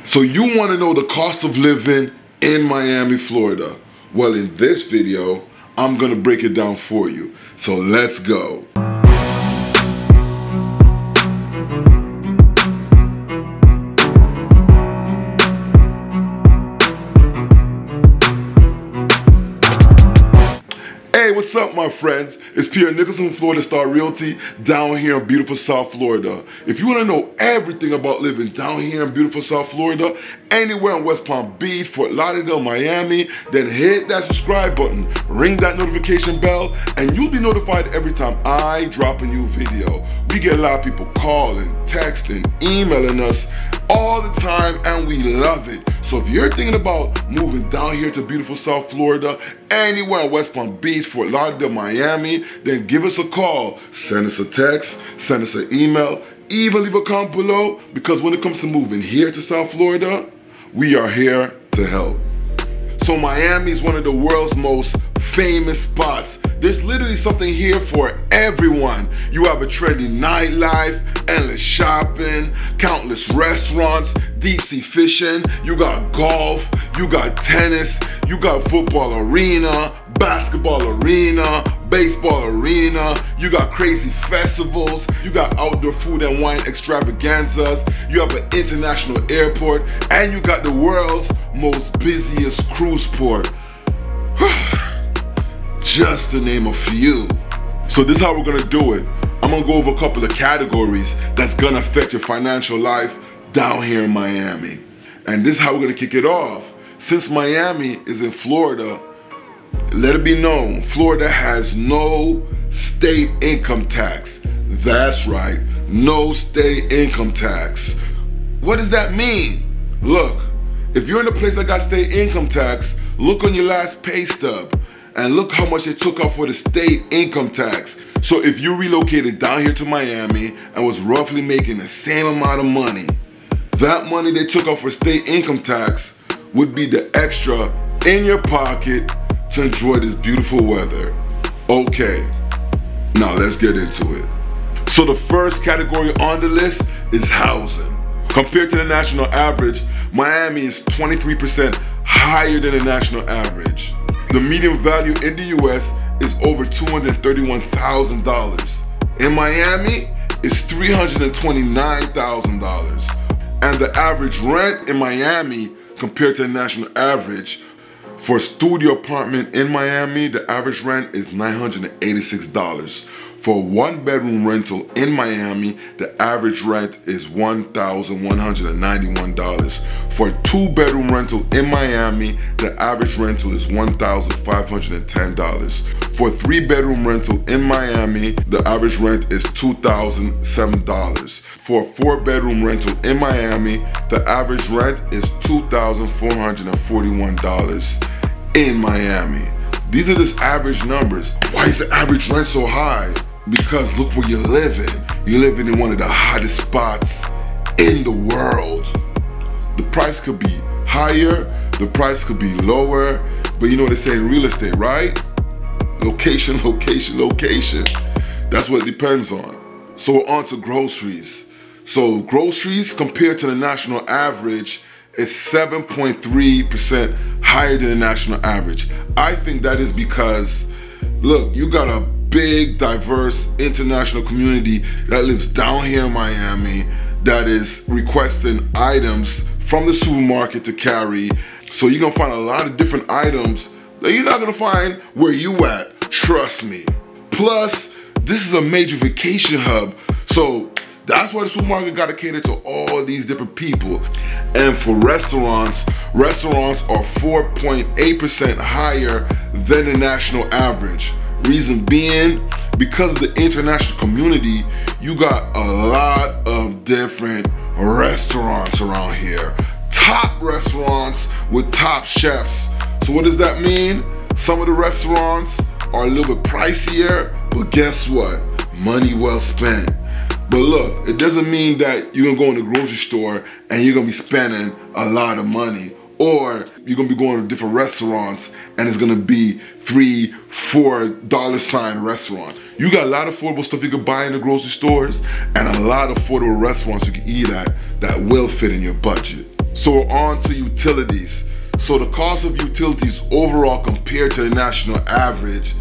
So you want to know the cost of living in Miami, Florida? Well, in this video, I'm going to break it down for you. So let's go. Hey, what's up, my friends? It's Pierre, Nicholson from Florida Star Realty down here in beautiful South Florida. If you want to know everything about living down here in beautiful South Florida, anywhere in West Palm Beach, Fort Lauderdale, Miami, then hit that subscribe button, ring that notification bell, and you'll be notified every time I drop a new video. We get a lot of people calling, texting, emailing us all the time, and we love it. So if you're thinking about moving down here to beautiful South Florida, anywhere in West Palm Beach, Fort Lauderdale, Miami, then give us a call, send us a text, send us an email, even leave a comment below, because when it comes to moving here to South Florida, we are here to help. So Miami is one of the world's most famous spots. There's literally something here for everyone. You have a trendy nightlife, endless shopping, countless restaurants, deep sea fishing, you got golf, you got tennis, you got football arena, basketball arena, baseball arena, you got crazy festivals, you got outdoor food and wine extravaganzas, you have an international airport, and you got the world's most busiest cruise port. Just to name a few. So this is how we're gonna do it. I'm gonna go over a couple of categories that's gonna affect your financial life down here in Miami. And this is how we're gonna kick it off. Since Miami is in Florida, let it be known, Florida has no state income tax. That's right, no state income tax. What does that mean? Look, if you're in a place that got state income tax, look on your last pay stub and look how much they took out for the state income tax. So if you relocated down here to Miami and was roughly making the same amount of money, that money they took out for state income tax would be the extra in your pocket to enjoy this beautiful weather. Okay, now let's get into it. So the first category on the list is housing. Compared to the national average, Miami is 23% higher than the national average. The median value in the US is over $231,000. In Miami, it's $329,000. And the average rent in Miami compared to the national average, for a studio apartment in Miami, the average rent is $986. For a one-bedroom rental in Miami, the average rent is $1,191. For a two-bedroom rental in Miami, the average rental is $1,510. For a three-bedroom rental in Miami, the average rent is $2,007. For a four-bedroom rental in Miami, the average rent is $2,441 in Miami. These are just average numbers. Why is the average rent so high? Because look where you're living. You're living in one of the hottest spots in the world. The price could be higher, the price could be lower, but you know what they say in real estate, right? Location, location, location. That's what it depends on. So we're on to groceries. So groceries compared to the national average is 7.3% higher than the national average. I think that is because, look, you got a big, diverse international community that lives down here in Miami that is requesting items from the supermarket to carry. So you're gonna find a lot of different items that you're not gonna find where you at, trust me. Plus, this is a major vacation hub, so that's why the supermarket gotta cater to all these different people. And for restaurants, restaurants are 4.8% higher than the national average. Reason being, because of the international community, you got a lot of different restaurants around here. Top restaurants with top chefs. So what does that mean? Some of the restaurants are a little bit pricier, but guess what? Money well spent. But look, it doesn't mean that you're gonna go in the grocery store and you're gonna be spending a lot of money. Or you're gonna be going to different restaurants and it's gonna be $3, $4 sign restaurants. You got a lot of affordable stuff you can buy in the grocery stores and a lot of affordable restaurants you can eat at that will fit in your budget. So we're on to utilities. So the cost of utilities overall compared to the national average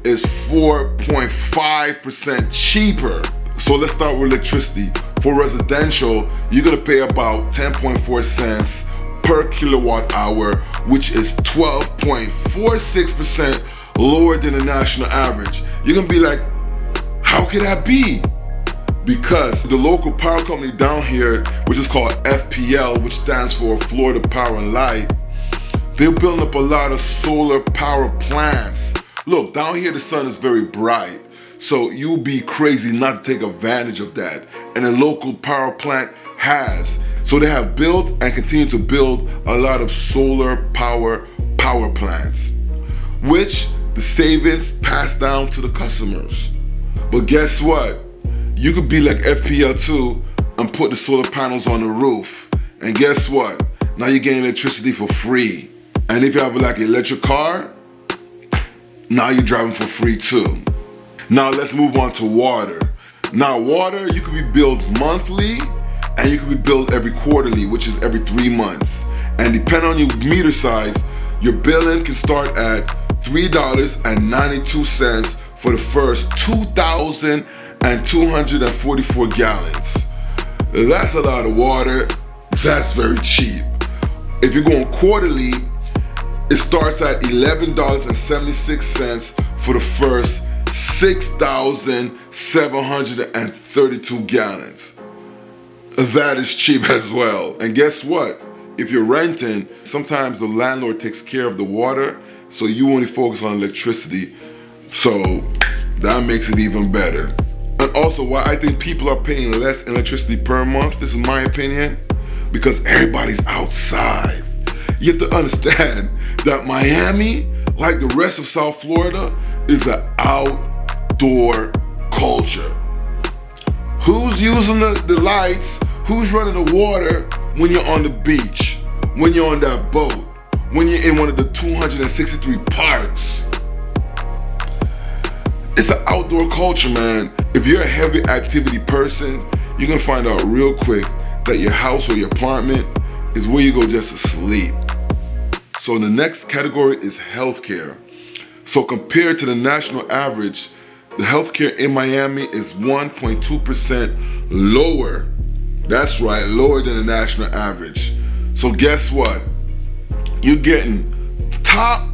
is 4.5% cheaper. So let's start with electricity. For residential, you're gonna pay about 10.4 cents per kilowatt hour, which is 12.46% lower than the national average. You're gonna be like, how could that be? Because the local power company down here, which is called FPL, which stands for Florida Power and Light, they're building up a lot of solar power plants. Look, down here the sun is very bright, so you'll be crazy not to take advantage of that. And a local power plant has. So they have built and continue to build a lot of solar power plants, which the savings pass down to the customers. But guess what? You could be like FPL too and put the solar panels on the roof. And guess what? Now you're getting electricity for free. And if you have like an electric car, now you're driving for free too. Now let's move on to water. Now water, you could be billed monthly and you could be billed every quarterly, which is every 3 months. And depending on your meter size, your billing can start at $3.92 for the first 2,244 gallons. That's a lot of water. That's very cheap. If you're going quarterly, it starts at $11.76 for the first 6,732 gallons. That is cheap as well. And guess what? If you're renting, sometimes the landlord takes care of the water, so you only focus on electricity. So that makes it even better. And also why I think people are paying less electricity per month, this is my opinion, because everybody's outside. You have to understand that Miami, like the rest of South Florida, is an outdoor culture. Who's using the lights? Who's running the water when you're on the beach? When you're on that boat? When you're in one of the 263 parks? It's an outdoor culture, man. If you're a heavy activity person, you're gonna find out real quick that your house or your apartment is where you go just to sleep. So the next category is healthcare. So compared to the national average, the healthcare in Miami is 1.2% lower. That's right, lower than the national average. So guess what? You're getting top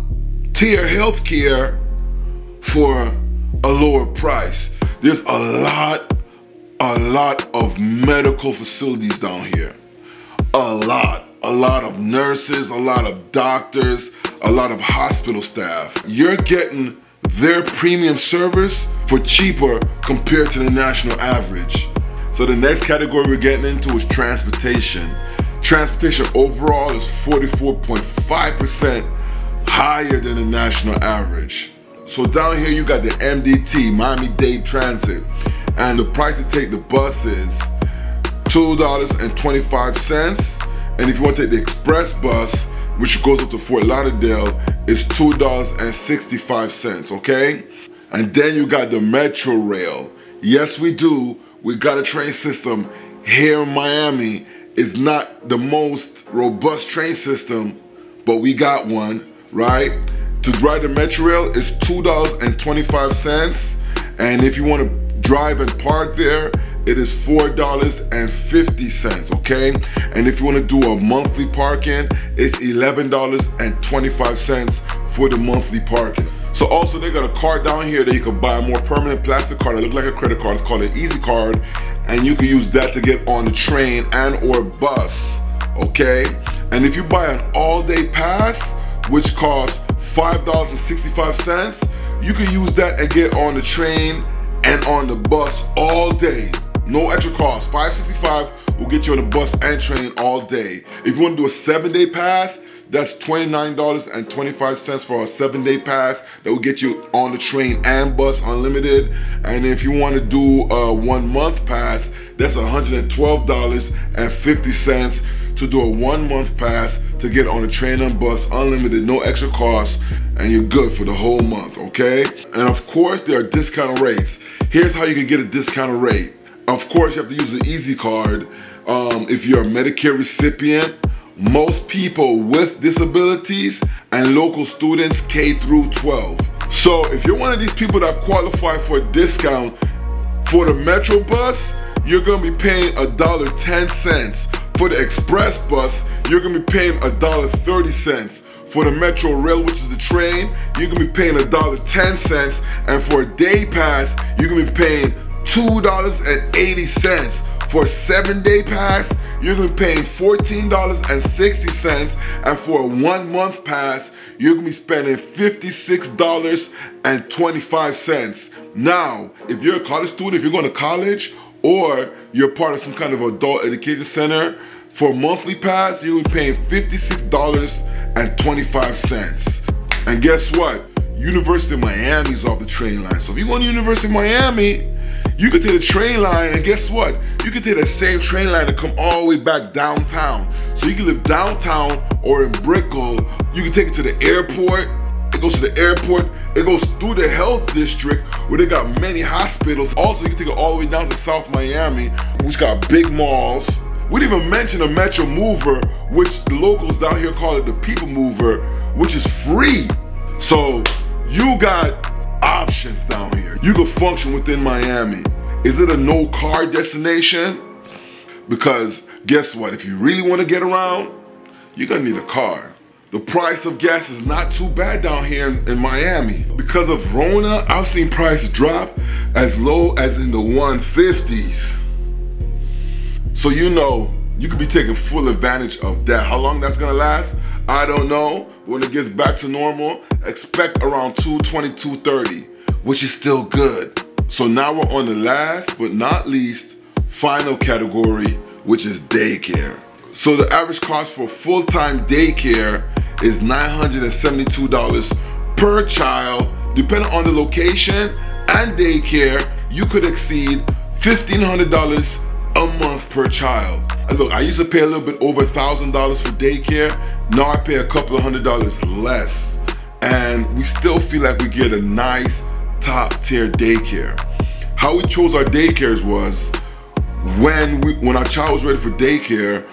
tier healthcare for a lower price. There's a lot of medical facilities down here. A lot of nurses, a lot of doctors, a lot of hospital staff. You're getting their premium service for cheaper compared to the national average. So the next category we're getting into is transportation. Transportation overall is 44.5% higher than the national average. So down here you got the MDT, Miami-Dade Transit, and the price to take the bus is $2.25. And if you want to take the express bus, which goes up to Fort Lauderdale, is $2.65, okay? And then you got the Metro Rail. Yes, we do. We got a train system here in Miami. It's not the most robust train system, but we got one, right? To ride the Metro Rail is $2.25. And if you want to drive and park there, it is $4.50, okay? And if you want to do a monthly parking, it's $11.25 for the monthly parking. So also they got a card down here that you can buy, a more permanent plastic card that looks like a credit card. It's called an Easy Card, and you can use that to get on the train and or bus, okay? And if you buy an all-day pass, which costs $5.65, you can use that and get on the train and on the bus all day. No extra cost. $5.65 will get you on the bus and train all day. If you want to do a 7-day pass, that's $29.25 for a 7-day pass. That will get you on the train and bus unlimited. And if you want to do a 1-month pass, that's $112.50 to do a 1-month pass to get on the train and bus unlimited, no extra cost, and you're good for the whole month, okay? And of course, there are discount rates. Here's how you can get a discounted rate. Of course, you have to use the Easy Card if you're a Medicare recipient, most people with disabilities, and local students K through 12. So if you're one of these people that qualify for a discount for the Metro bus, you're gonna be paying $1.10. For the express bus, you're gonna be paying $1.30. For the Metro Rail, which is the train, you're gonna be paying $1.10. And for a day pass, you're gonna be paying $2.80. For a 7-day pass, you're gonna be paying $14.60. And for a 1-month pass, you're gonna be spending $56.25. Now, if you're a college student, if you're going to college, or you're part of some kind of adult education center, for a monthly pass, you're gonna be paying $56.25. And guess what? University of Miami's off the train line. So if you go to University of Miami, you can take the train line, and guess what? You can take the same train line and come all the way back downtown. So you can live downtown or in Brickell. You can take it to the airport. It goes to the airport. It goes through the health district where they got many hospitals. Also, you can take it all the way down to South Miami, which got big malls. We didn't even mention the Metro Mover, which the locals down here call it the People Mover, which is free. So you got options down here. You can function within Miami. Is it a no car destination? Because guess what? If you really want to get around, you're gonna need a car. The price of gas is not too bad down here in Miami. Because of Rona, I've seen prices drop as low as in the 150s. So you know, you could be taking full advantage of that. How long that's gonna last, I don't know. When it gets back to normal, expect around 220, 230, which is still good. So now we're on the last but not least final category, which is daycare. So the average cost for full-time daycare is $972 per child. Depending on the location and daycare, you could exceed $1,500 a month per child. And look, I used to pay a little bit over $1,000 for daycare. Now I pay a couple of $100 less. And we still feel like we get a nice top tier daycare. How we chose our daycares was when our child was ready for daycare,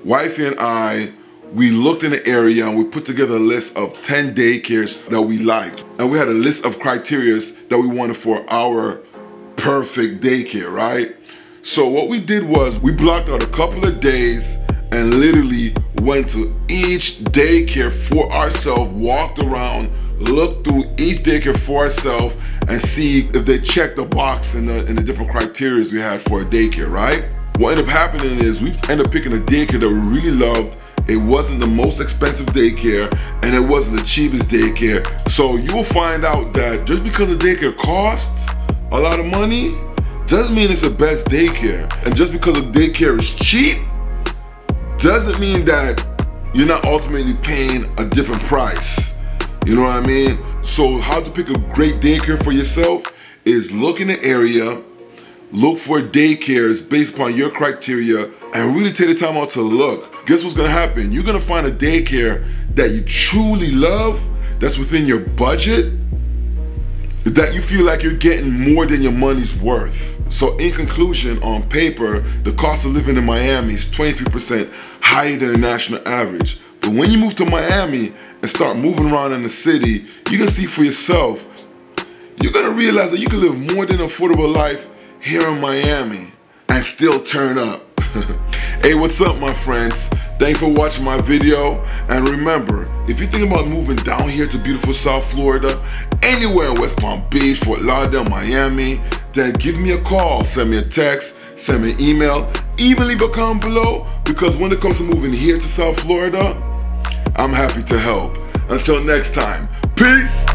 wifey and I, we looked in the area and we put together a list of 10 daycares that we liked. And we had a list of criteria that we wanted for our perfect daycare, right? So what we did was we blocked out a couple of days and literally went to each daycare for ourselves, walked around, looked through each daycare for ourselves and see if they checked the box in the different criteria we had for a daycare, right? What ended up happening is we ended up picking a daycare that we really loved. It wasn't the most expensive daycare and it wasn't the cheapest daycare. So you will find out that just because a daycare costs a lot of money doesn't mean it's the best daycare. And just because a daycare is cheap doesn't mean that you're not ultimately paying a different price. You know what I mean? So how to pick a great daycare for yourself is look in the area, look for daycares based upon your criteria, and really take the time out to look. Guess what's gonna happen? You're gonna find a daycare that you truly love, that's within your budget, that you feel like you're getting more than your money's worth. So in conclusion, on paper, the cost of living in Miami is 23% higher than the national average. But when you move to Miami and start moving around in the city, you're gonna see for yourself, you're gonna realize that you can live more than an affordable life here in Miami and still turn up. Hey, what's up, my friends? Thanks for watching my video. And remember, if you're thinking about moving down here to beautiful South Florida, anywhere in West Palm Beach, Fort Lauderdale, Miami, then give me a call, send me a text, send me an email, even leave a comment below, because when it comes to moving here to South Florida, I'm happy to help. Until next time, peace.